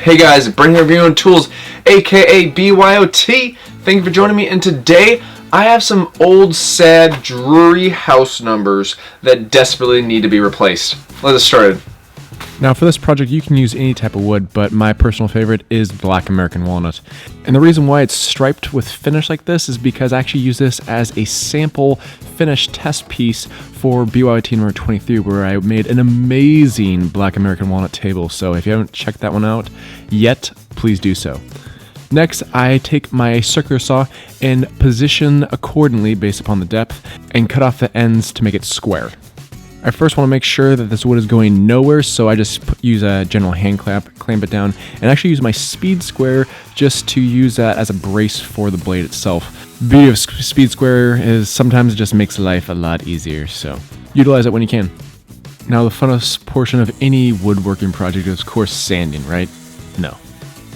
Hey guys, Brandon here with BYOTools, aka BYOT. Thank you for joining me, and today I have some old, sad, dreary house numbers that desperately need to be replaced. Let's get started. Now for this project you can use any type of wood, but my personal favorite is black American walnut. And the reason why it's striped with finish like this is because I actually use this as a sample finish test piece for BYOT number 23, where I made an amazing black American walnut table. So if you haven't checked that one out yet, please do so. Next, I take my circular saw and position accordingly based upon the depth and cut off the ends to make it square. I first want to make sure that this wood is going nowhere, so I just use a general hand clamp it down, and actually use my speed square just to use that as a brace for the blade itself. The beauty of speed square is sometimes it just makes life a lot easier, so utilize it when you can. Now the funnest portion of any woodworking project is of course sanding, right? No,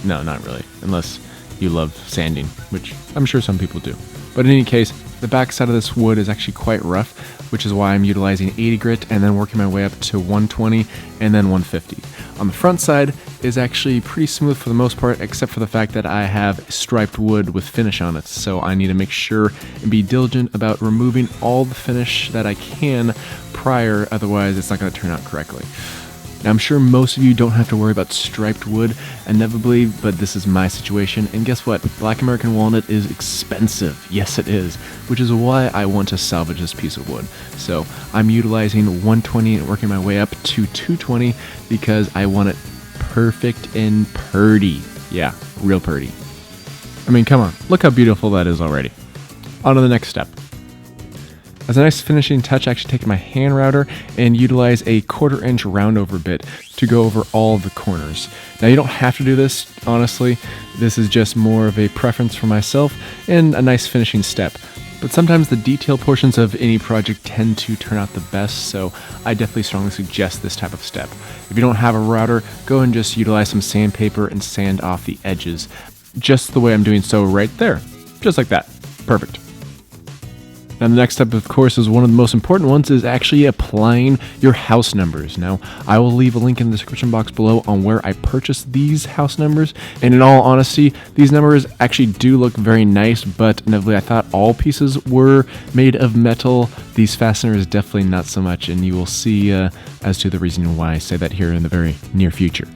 not really, unless you love sanding, which I'm sure some people do. But in any case, the back side of this wood is actually quite rough, which is why I'm utilizing 80 grit and then working my way up to 120 and then 150. On the front side is actually pretty smooth for the most part, except for the fact that I have striped wood with finish on it. So I need to make sure and be diligent about removing all the finish that I can prior, otherwise it's not going to turn out correctly. Now, I'm sure most of you don't have to worry about striped wood inevitably, but this is my situation, and guess what? Black American walnut is expensive. Yes, it is, which is why I want to salvage this piece of wood. So I'm utilizing 120 and working my way up to 220 because I want it perfect and purdy. Yeah, real purdy. I mean, come on, look how beautiful that is already. On to the next step. As a nice finishing touch, I actually take my hand router and utilize a 1/4 inch roundover bit to go over all of the corners. Now you don't have to do this, honestly. This is just more of a preference for myself and a nice finishing step. But sometimes the detail portions of any project tend to turn out the best, so I definitely strongly suggest this type of step. If you don't have a router, go and just utilize some sandpaper and sand off the edges, just the way I'm doing so right there. Just like that. Perfect. Now the next step, of course, is one of the most important ones, is actually applying your house numbers. Now, I will leave a link in the description box below on where I purchased these house numbers, and in all honesty, these numbers actually do look very nice, but inevitably I thought all pieces were made of metal. These fasteners definitely not so much, and you will see as to the reason why I say that here in the very near future.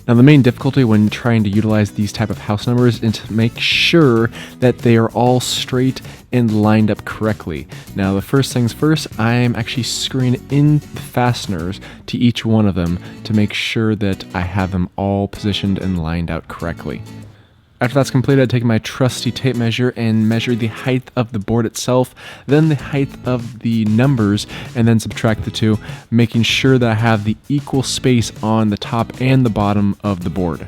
Now the main difficulty when trying to utilize these type of house numbers is to make sure that they are all straight and lined up correctly. Now the first things first, I'm actually screwing in the fasteners to each one of them to make sure that I have them all positioned and lined out correctly. After that's completed, I take my trusty tape measure and measure the height of the board itself, then the height of the numbers, and then subtract the two, making sure that I have the equal space on the top and the bottom of the board.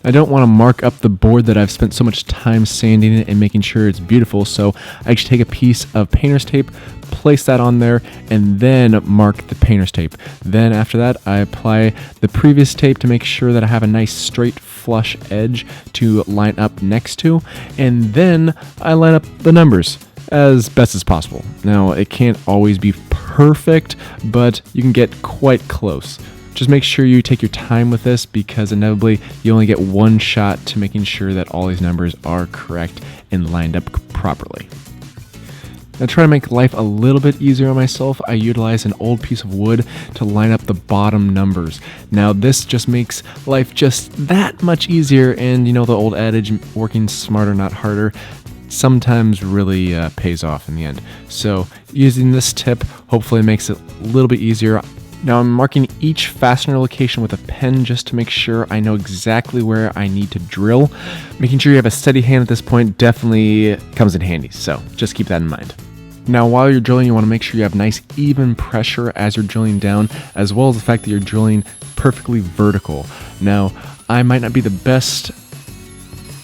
I don't want to mark up the board that I've spent so much time sanding it and making sure it's beautiful, so I actually take a piece of painter's tape, place that on there, and then mark the painter's tape. Then after that, I apply the previous tape to make sure that I have a nice straight flush edge to line up next to, and then I line up the numbers as best as possible. Now, it can't always be perfect, but you can get quite close. Just make sure you take your time with this, because inevitably you only get one shot to making sure that all these numbers are correct and lined up properly. Now, trying to make life a little bit easier on myself, I utilize an old piece of wood to line up the bottom numbers. Now this just makes life just that much easier, and you know the old adage, working smarter not harder, sometimes really pays off in the end. So using this tip hopefully makes it a little bit easier. Now I'm marking each fastener location with a pen just to make sure I know exactly where I need to drill. Making sure you have a steady hand at this point definitely comes in handy, so just keep that in mind. Now while you're drilling, you want to make sure you have nice even pressure as you're drilling down, as well as the fact that you're drilling perfectly vertical. Now I might not be the best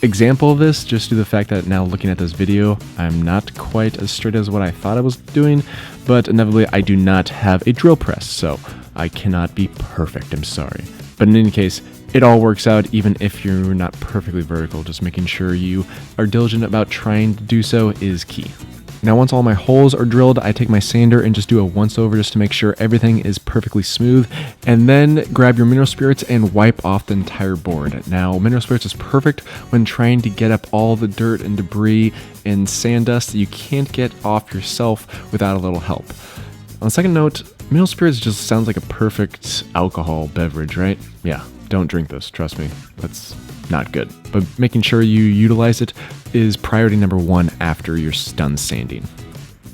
example of this, just due to the fact that now looking at this video, I'm not quite as straight as what I thought I was doing, but inevitably I do not have a drill press, so I cannot be perfect, I'm sorry. But in any case, it all works out even if you're not perfectly vertical. Just making sure you are diligent about trying to do so is key. Now once all my holes are drilled, I take my sander and just do a once over just to make sure everything is perfectly smooth, and then grab your mineral spirits and wipe off the entire board. Now mineral spirits is perfect when trying to get up all the dirt and debris and sand dust that you can't get off yourself without a little help. On a second note, mineral spirits just sounds like a perfect alcohol beverage, right? Yeah, don't drink this, trust me. That's not good. But making sure you utilize it is priority number one after you're done sanding.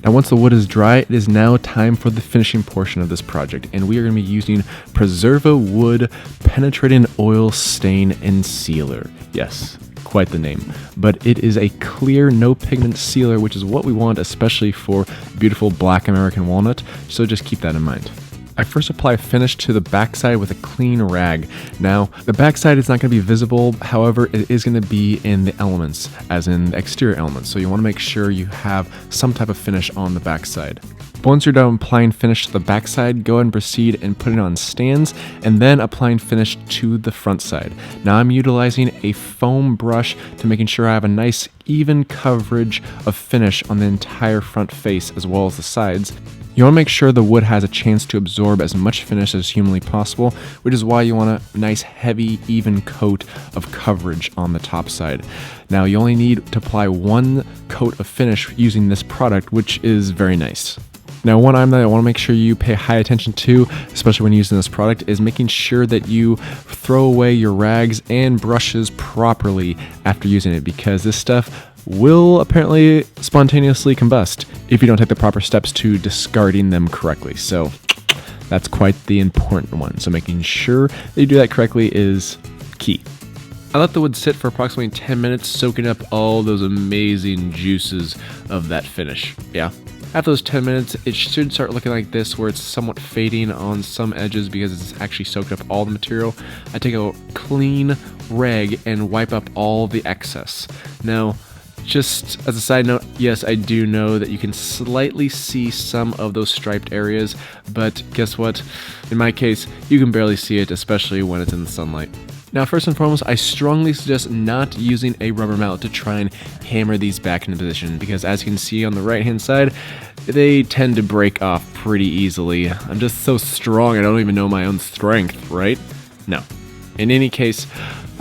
Now once the wood is dry, it is now time for the finishing portion of this project, and we are going to be using Preserva Wood Penetrating Oil Stain and Sealer. Yes, quite the name. But it is a clear, no pigment sealer, which is what we want, especially for beautiful black American walnut, so just keep that in mind. I first apply finish to the backside with a clean rag. Now, the backside is not going to be visible, however, it is going to be in the elements, as in the exterior elements, so you want to make sure you have some type of finish on the backside. Once you're done applying finish to the backside, go ahead and proceed and put it on stands, and then applying finish to the front side. Now I'm utilizing a foam brush to making sure I have a nice even coverage of finish on the entire front face as well as the sides. You want to make sure the wood has a chance to absorb as much finish as humanly possible, which is why you want a nice heavy even coat of coverage on the top side. Now you only need to apply one coat of finish using this product, which is very nice. Now one item that I want to make sure you pay high attention to, especially when using this product, is making sure that you throw away your rags and brushes properly after using it, because this stuff will apparently spontaneously combust if you don't take the proper steps to discarding them correctly. So that's quite the important one. So making sure that you do that correctly is key. I let the wood sit for approximately 10 minutes, soaking up all those amazing juices of that finish. Yeah. After those 10 minutes, it should start looking like this, where it's somewhat fading on some edges because it's actually soaked up all the material. I take a clean rag and wipe up all the excess. Now, just as a side note, yes, I do know that you can slightly see some of those striped areas, but guess what? In my case, you can barely see it, especially when it's in the sunlight. Now, first and foremost, I strongly suggest not using a rubber mallet to try and hammer these back into position, because as you can see on the right-hand side, they tend to break off pretty easily. I'm just so strong, I don't even know my own strength, right? No. In any case,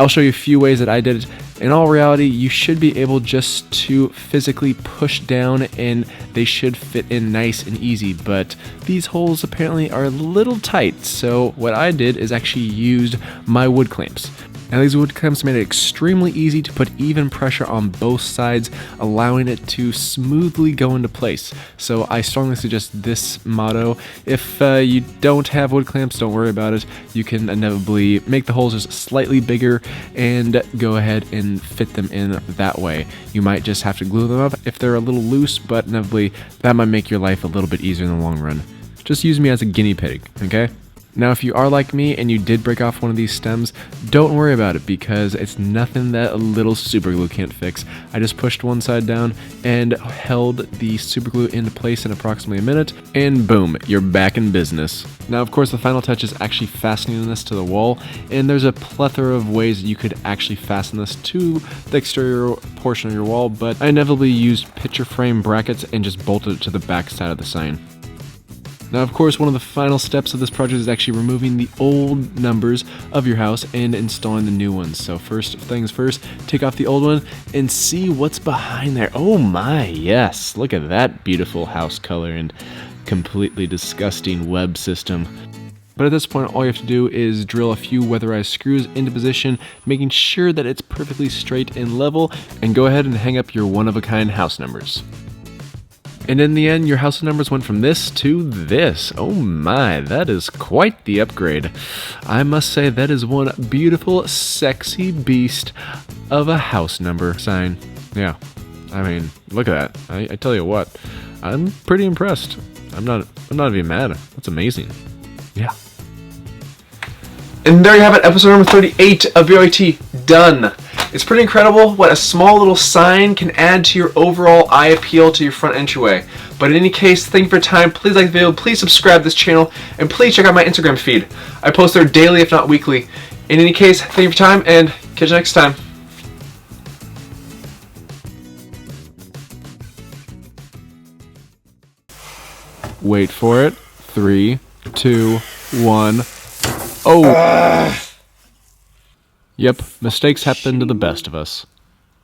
I'll show you a few ways that I did it. In all reality, you should be able just to physically push down and they should fit in nice and easy, but these holes apparently are a little tight, so what I did is actually used my wood clamps. Now these wood clamps made it extremely easy to put even pressure on both sides, allowing it to smoothly go into place. So I strongly suggest this motto. If you don't have wood clamps, don't worry about it. You can inevitably make the holes just slightly bigger and go ahead and fit them in that way. You might just have to glue them up if they're a little loose, but inevitably that might make your life a little bit easier in the long run. Just use me as a guinea pig, okay? Now, if you are like me and you did break off one of these stems, don't worry about it, because it's nothing that a little super glue can't fix. I just pushed one side down and held the super glue into place in approximately a minute, and boom, you're back in business. Now, of course, the final touch is actually fastening this to the wall, and there's a plethora of ways that you could actually fasten this to the exterior portion of your wall, but I inevitably used picture frame brackets and just bolted it to the back side of the sign. Now, of course, one of the final steps of this project is actually removing the old numbers of your house and installing the new ones. So first things first, take off the old one and see what's behind there. Oh my, yes, look at that beautiful house color and completely disgusting web system. But at this point, all you have to do is drill a few weatherized screws into position, making sure that it's perfectly straight and level, and go ahead and hang up your one-of-a-kind house numbers. And in the end, your house numbers went from this to this. Oh my, that is quite the upgrade. I must say that is one beautiful, sexy beast of a house number sign. Yeah, I mean, look at that. I tell you what, I'm pretty impressed. I'm not even mad. That's amazing. Yeah. And there you have it, episode number 38 of BYOT done. It's pretty incredible what a small little sign can add to your overall eye appeal to your front entryway. But in any case, thank you for your time. Please like the video, please subscribe to this channel, and please check out my Instagram feed. I post there daily, if not weekly. In any case, thank you for your time, and catch you next time. Wait for it. 3, 2, 1. Oh! Yep, mistakes happen to the best of us.